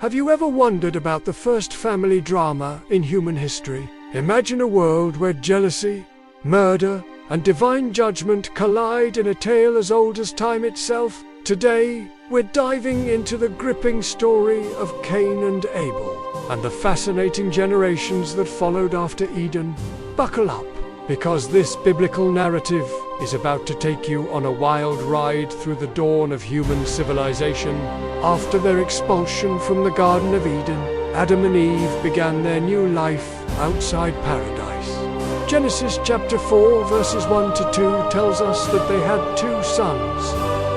Have you ever wondered about the first family drama in human history? Imagine a world where jealousy, murder, and divine judgment collide in a tale as old as time itself. Today, we're diving into the gripping story of Cain and Abel, and the fascinating generations that followed after Eden. Buckle up, because this biblical narrative is about to take you on a wild ride through the dawn of human civilization. After their expulsion from the Garden of Eden, Adam and Eve began their new life outside paradise. Genesis chapter 4 verses 1 to 2 tells us that they had two sons,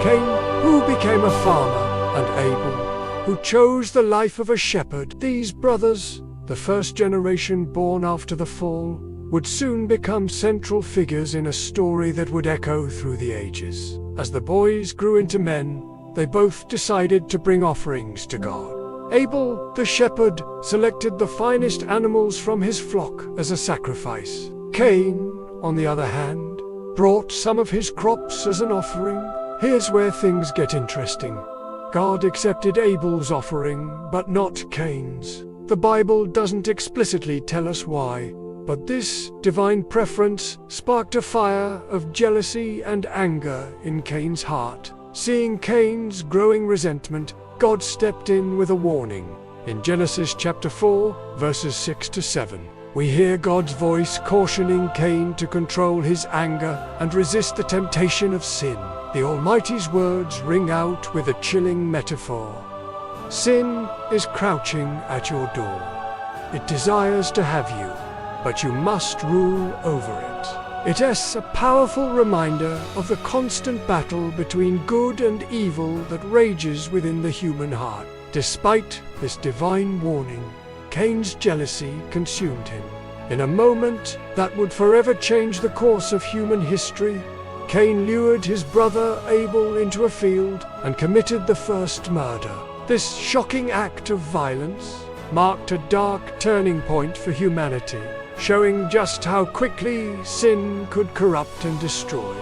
Cain, who became a farmer, and Abel, who chose the life of a shepherd. These brothers, the first generation born after the fall, would soon become central figures in a story that would echo through the ages. As the boys grew into men, they both decided to bring offerings to God. Abel, the shepherd, selected the finest animals from his flock as a sacrifice. Cain, on the other hand, brought some of his crops as an offering. Here's where things get interesting. God accepted Abel's offering, but not Cain's. The Bible doesn't explicitly tell us why, but this divine preference sparked a fire of jealousy and anger in Cain's heart. Seeing Cain's growing resentment, God stepped in with a warning. In Genesis chapter 4, verses 6 to 7, we hear God's voice cautioning Cain to control his anger and resist the temptation of sin. The Almighty's words ring out with a chilling metaphor. Sin is crouching at your door. It desires to have you, but you must rule over it. It is a powerful reminder of the constant battle between good and evil that rages within the human heart. Despite this divine warning, Cain's jealousy consumed him. In a moment that would forever change the course of human history, Cain lured his brother Abel into a field and committed the first murder. This shocking act of violence marked a dark turning point for humanity, showing just how quickly sin could corrupt and destroy.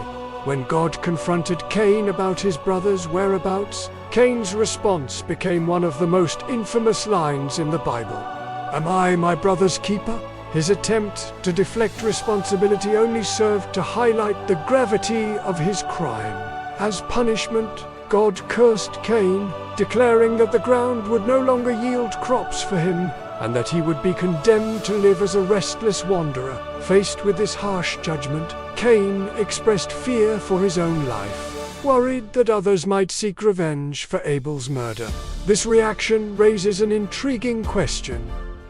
When God confronted Cain about his brother's whereabouts, Cain's response became one of the most infamous lines in the Bible. "Am I my brother's keeper?" His attempt to deflect responsibility only served to highlight the gravity of his crime. As punishment, God cursed Cain, declaring that the ground would no longer yield crops for him, and that he would be condemned to live as a restless wanderer. Faced with this harsh judgment, Cain expressed fear for his own life, worried that others might seek revenge for Abel's murder. This reaction raises an intriguing question.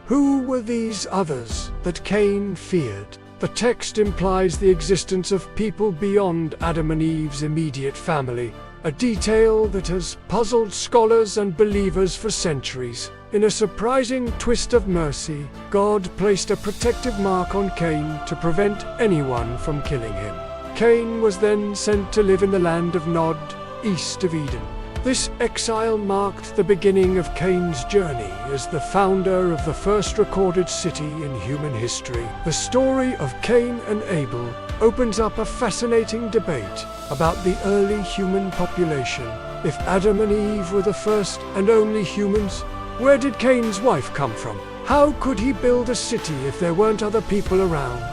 Who were these others that Cain feared? The text implies the existence of people beyond Adam and Eve's immediate family, a detail that has puzzled scholars and believers for centuries. In a surprising twist of mercy, God placed a protective mark on Cain to prevent anyone from killing him. Cain was then sent to live in the land of Nod, east of Eden. This exile marked the beginning of Cain's journey as the founder of the first recorded city in human history. The story of Cain and Abel opens up a fascinating debate about the early human population. If Adam and Eve were the first and only humans, where did Cain's wife come from? How could he build a city if there weren't other people around?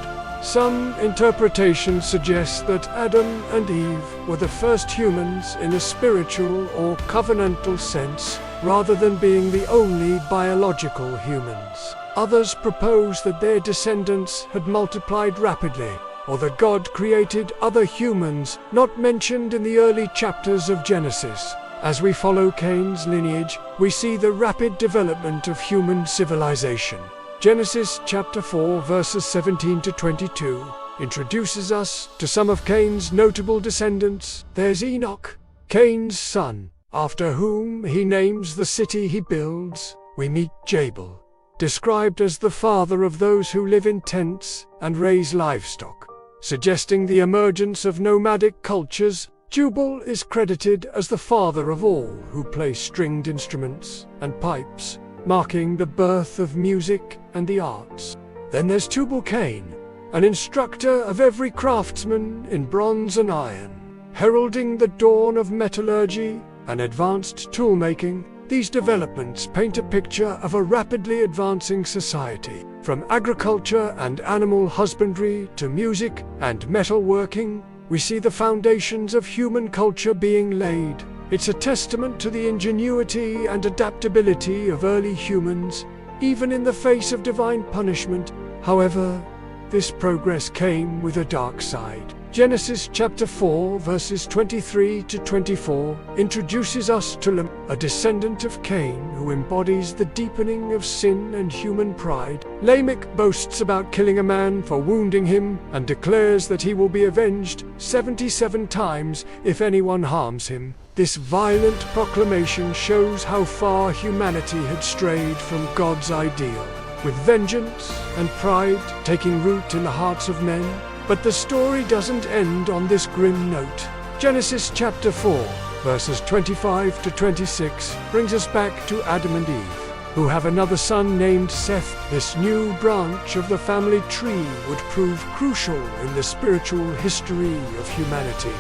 Some interpretations suggest that Adam and Eve were the first humans in a spiritual or covenantal sense, rather than being the only biological humans. Others propose that their descendants had multiplied rapidly, or that God created other humans not mentioned in the early chapters of Genesis. As we follow Cain's lineage, we see the rapid development of human civilization. Genesis chapter 4 verses 17 to 22 introduces us to some of Cain's notable descendants. There's Enoch, Cain's son, after whom he names the city he builds. We meet Jabal, described as the father of those who live in tents and raise livestock, suggesting the emergence of nomadic cultures. Jubal is credited as the father of all who play stringed instruments and pipes, marking the birth of music and the arts. Then there's Tubal-Cain, an instructor of every craftsman in bronze and iron, heralding the dawn of metallurgy and advanced tool-making. These developments paint a picture of a rapidly advancing society. From agriculture and animal husbandry to music and metalworking, we see the foundations of human culture being laid. It's a testament to the ingenuity and adaptability of early humans, even in the face of divine punishment. However, this progress came with a dark side. Genesis chapter 4 verses 23 to 24 introduces us to Lamech, a descendant of Cain who embodies the deepening of sin and human pride. Lamech boasts about killing a man for wounding him and declares that he will be avenged 77 times if anyone harms him. This violent proclamation shows how far humanity had strayed from God's ideal, with vengeance and pride taking root in the hearts of men. But the story doesn't end on this grim note. Genesis chapter 4, verses 25 to 26 brings us back to Adam and Eve, who have another son named Seth. This new branch of the family tree would prove crucial in the spiritual history of humanity.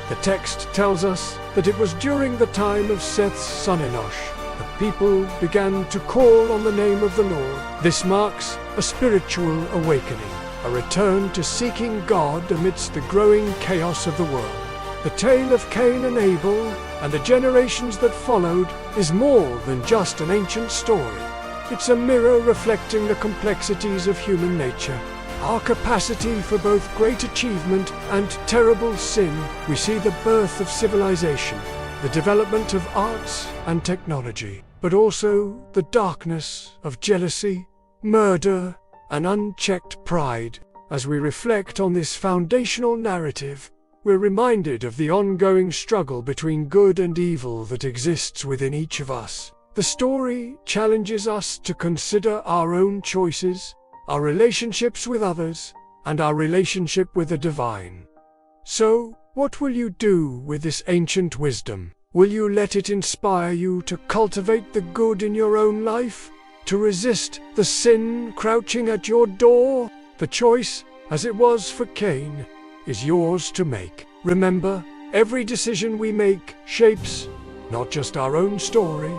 The text tells us that it was during the time of Seth's son Enosh that people began to call on the name of the Lord. This marks a spiritual awakening, a return to seeking God amidst the growing chaos of the world. The tale of Cain and Abel and the generations that followed is more than just an ancient story. It's a mirror reflecting the complexities of human nature, our capacity for both great achievement and terrible sin. We see the birth of civilization, the development of arts and technology, but also the darkness of jealousy, murder, and unchecked pride. As we reflect on this foundational narrative, we're reminded of the ongoing struggle between good and evil that exists within each of us. The story challenges us to consider our own choices, our relationships with others, and our relationship with the divine. So, what will you do with this ancient wisdom? Will you let it inspire you to cultivate the good in your own life? To resist the sin crouching at your door? The choice, as it was for Cain, is yours to make. Remember, every decision we make shapes not just our own story,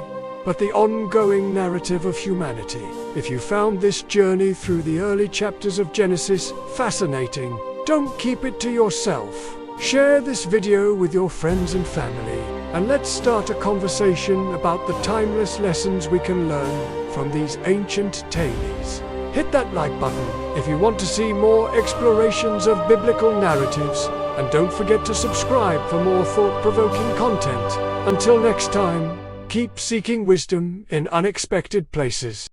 but the ongoing narrative of humanity. If you found this journey through the early chapters of Genesis fascinating, don't keep it to yourself. Share this video with your friends and family, and let's start a conversation about the timeless lessons we can learn from these ancient tales. Hit that like button if you want to see more explorations of biblical narratives, and don't forget to subscribe for more thought-provoking content. Until next time, keep seeking wisdom in unexpected places.